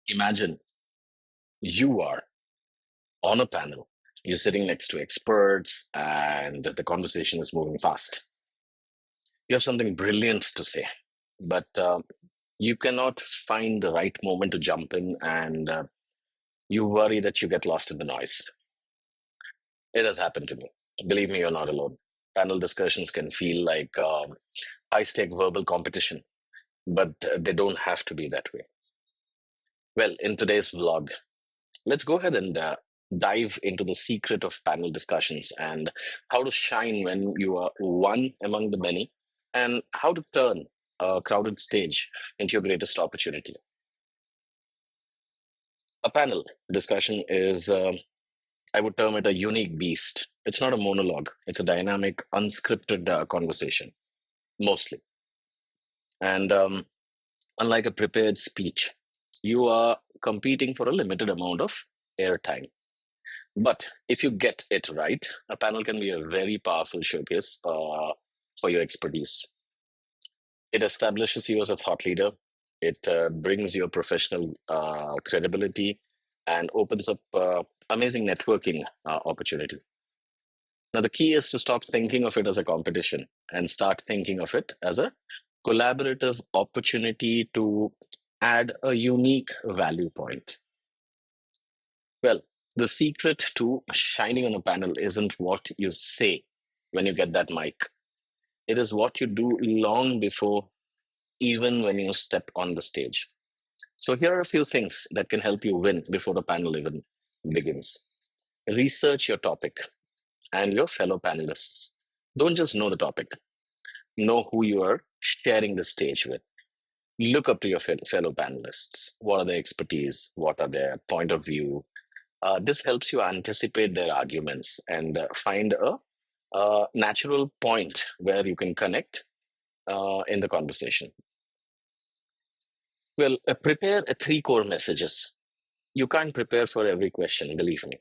Imagine you are on a panel, you're sitting next to experts, and the conversation is moving fast. You have something brilliant to say, but you cannot find the right moment to jump in, and you worry that you get lost in the noise. It has happened to me. Believe me, you're not alone. Panel discussions can feel like high stake verbal competition, but they don't have to be that way. Well, in today's vlog, let's go ahead and dive into the secret of panel discussions and how to shine when you are one among the many, and how to turn a crowded stage into your greatest opportunity. A panel discussion is, I would term it a unique beast. It's not a monologue, it's a dynamic, unscripted conversation, mostly. And unlike a prepared speech, you are competing for a limited amount of airtime. But if you get it right, a panel can be a very powerful showcase for your expertise. It establishes you as a thought leader, it brings your professional credibility, and opens up amazing networking opportunity. Now, the key is to stop thinking of it as a competition and start thinking of it as a collaborative opportunity to add a unique value point. Well, the secret to shining on a panel isn't what you say when you get that mic. It is what you do long before, even when you step on the stage. So, here are a few things that can help you win before the panel even begins. Research your topic and your fellow panelists. Don't just know the topic, know who you are sharing the stage with. Look up to your fellow panelists. What are their expertise? What are their point of view? This helps you anticipate their arguments and find a natural point where you can connect in the conversation. Well, prepare three core messages. You can't prepare for every question, believe me.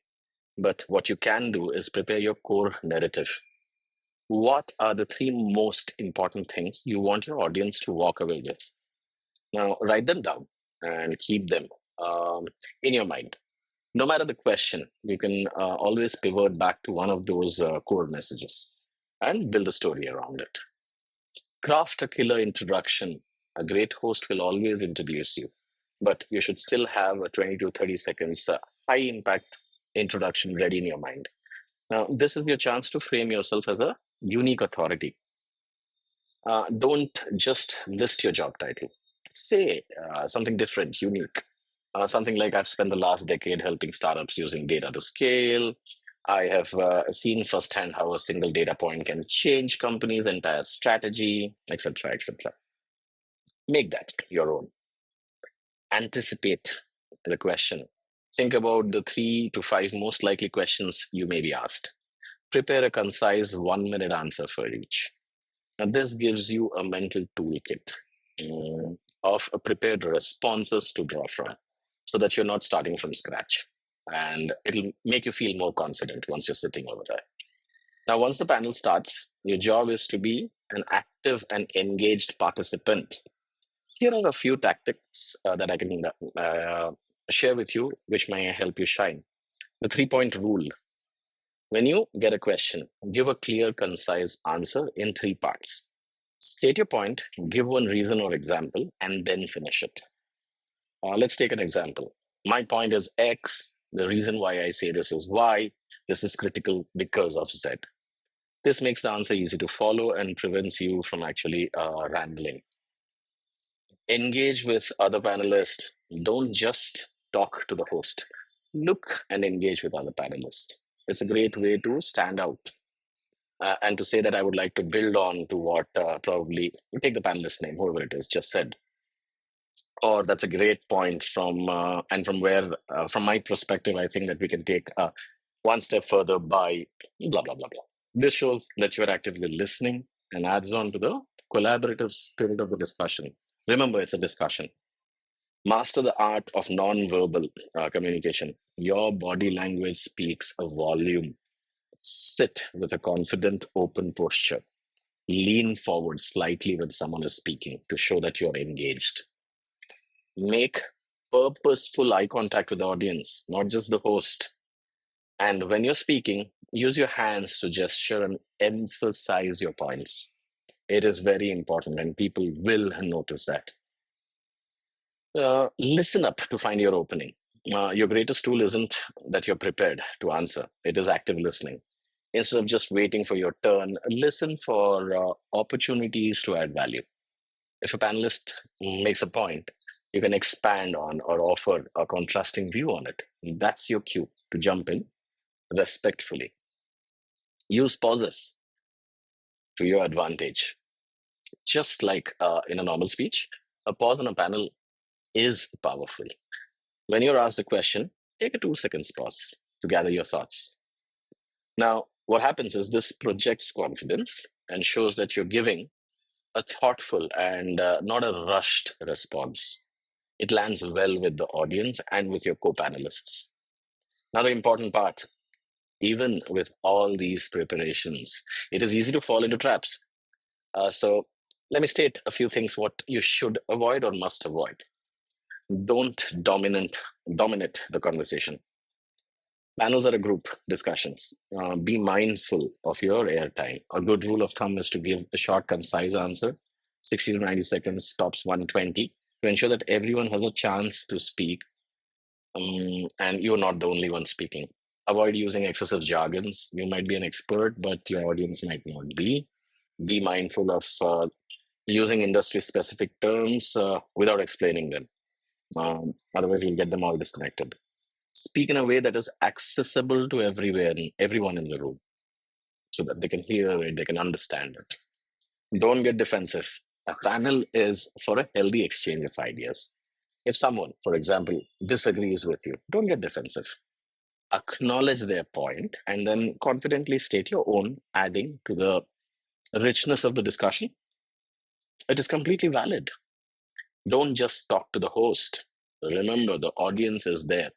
But what you can do is prepare your core narrative. What are the three most important things you want your audience to walk away with? Now, write them down and keep them in your mind. No matter the question, you can always pivot back to one of those core messages and build a story around it. Craft a killer introduction. A great host will always introduce you, but you should still have a 20 to 30 seconds high impact introduction ready in your mind. Now, this is your chance to frame yourself as a unique authority. Don't just list your job title. Say something different, unique. Something like I've spent the last decade helping startups using data to scale. I have seen firsthand how a single data point can change companies' entire strategy, etc., etc. Make that your own. Anticipate the question. Think about the 3 to 5 most likely questions you may be asked. Prepare a concise 1 minute answer for each. Now, this gives you a mental toolkit of prepared responses to draw from so that you're not starting from scratch. And it'll make you feel more confident once you're sitting over there. Now, once the panel starts, your job is to be an active and engaged participant. Here are a few tactics that I can share with you, which may help you shine. The 3 point rule. When you get a question, give a clear, concise answer in 3 parts. State your point, give one reason or example, and then finish it. Let's take an example. My point is X. The reason why I say this is Y. This is critical because of Z. This makes the answer easy to follow and prevents you from actually rambling. Engage with other panelists. Don't just talk to the host. Look and engage with other panelists. It's a great way to stand out. And to say that I would like to build on to what probably, take the panelist name, whoever it is, just said. Or that's a great point and from where, from my perspective, I think that we can take one step further by blah, blah, blah, blah. This shows that you're actively listening and adds on to the collaborative spirit of the discussion. Remember, it's a discussion. Master the art of non-verbal communication. Your body language speaks a volume. Sit with a confident, open posture. Lean forward slightly when someone is speaking to show that you're engaged. Make purposeful eye contact with the audience, not just the host. And when you're speaking, use your hands to gesture and emphasize your points. It is very important, and people will notice that. Listen up to find your opening. Your greatest tool isn't that you're prepared to answer, it is active listening. Instead of just waiting for your turn, listen for opportunities to add value. If a panelist makes a point, you can expand on or offer a contrasting view on it. That's your cue to jump in respectfully. Use pauses to your advantage. Just like in a normal speech, a pause on a panel is powerful. When you're asked a question, take a 2 seconds pause to gather your thoughts. Now, what happens is this projects confidence and shows that you're giving a thoughtful and not a rushed response. It lands well with the audience and with your co panelists. Now, the important part, even with all these preparations, it is easy to fall into traps. So, let me state a few things what you should avoid or must avoid. Don't dominate the conversation. Panels are a group discussions. Be mindful of your airtime. A good rule of thumb is to give a short, concise answer, 60 to 90 seconds, tops 120, to ensure that everyone has a chance to speak, and you're not the only one speaking. Avoid using excessive jargons. You might be an expert, but your audience might not be. Be mindful of using industry specific terms without explaining them. Otherwise, you'll get them all disconnected. Speak in a way that is accessible to everyone in the room so that they can hear it, they can understand it. Don't get defensive. A panel is for a healthy exchange of ideas. If someone, for example, disagrees with you, don't get defensive. Acknowledge their point and then confidently state your own, adding to the richness of the discussion. It is completely valid. Don't just talk to the host. Remember, the audience is there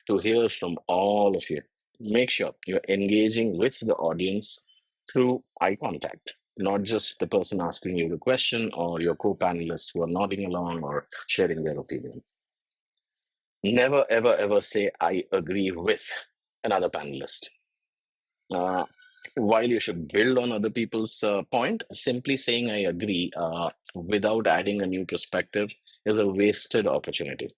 to hear from all of you. Make sure you're engaging with the audience through eye contact, not just the person asking you the question or your co panelists who are nodding along or sharing their opinion. Never, ever, ever say, I agree with another panelist. Uh, while you should build on other people's point, simply saying I agree without adding a new perspective is a wasted opportunity.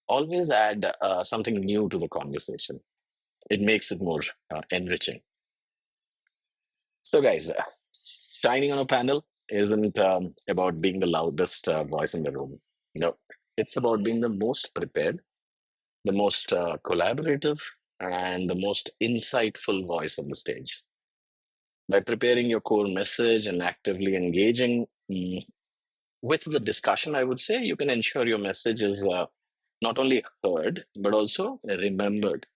Always add something new to the conversation. It makes it more enriching. So, guys, shining on a panel isn't about being the loudest voice in the room. No, it's about being the most prepared, the most collaborative, and the most insightful voice on the stage. By preparing your core message and actively engaging with the discussion, I would say you can ensure your message is not only heard, but also remembered.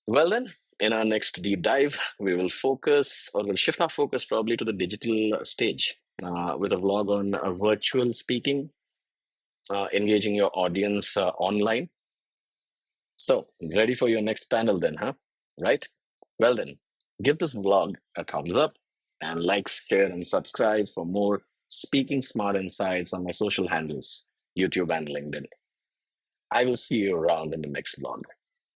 Well, then, in our next deep dive, we will focus or we'll shift our focus probably to the digital stage with a vlog on virtual speaking, engaging your audience online. So, ready for your next panel then, huh? Right? Well, then, give this vlog a thumbs up and like, share, and subscribe for more speaking smart insights on my social handles, YouTube and LinkedIn. I will see you around in the next vlog.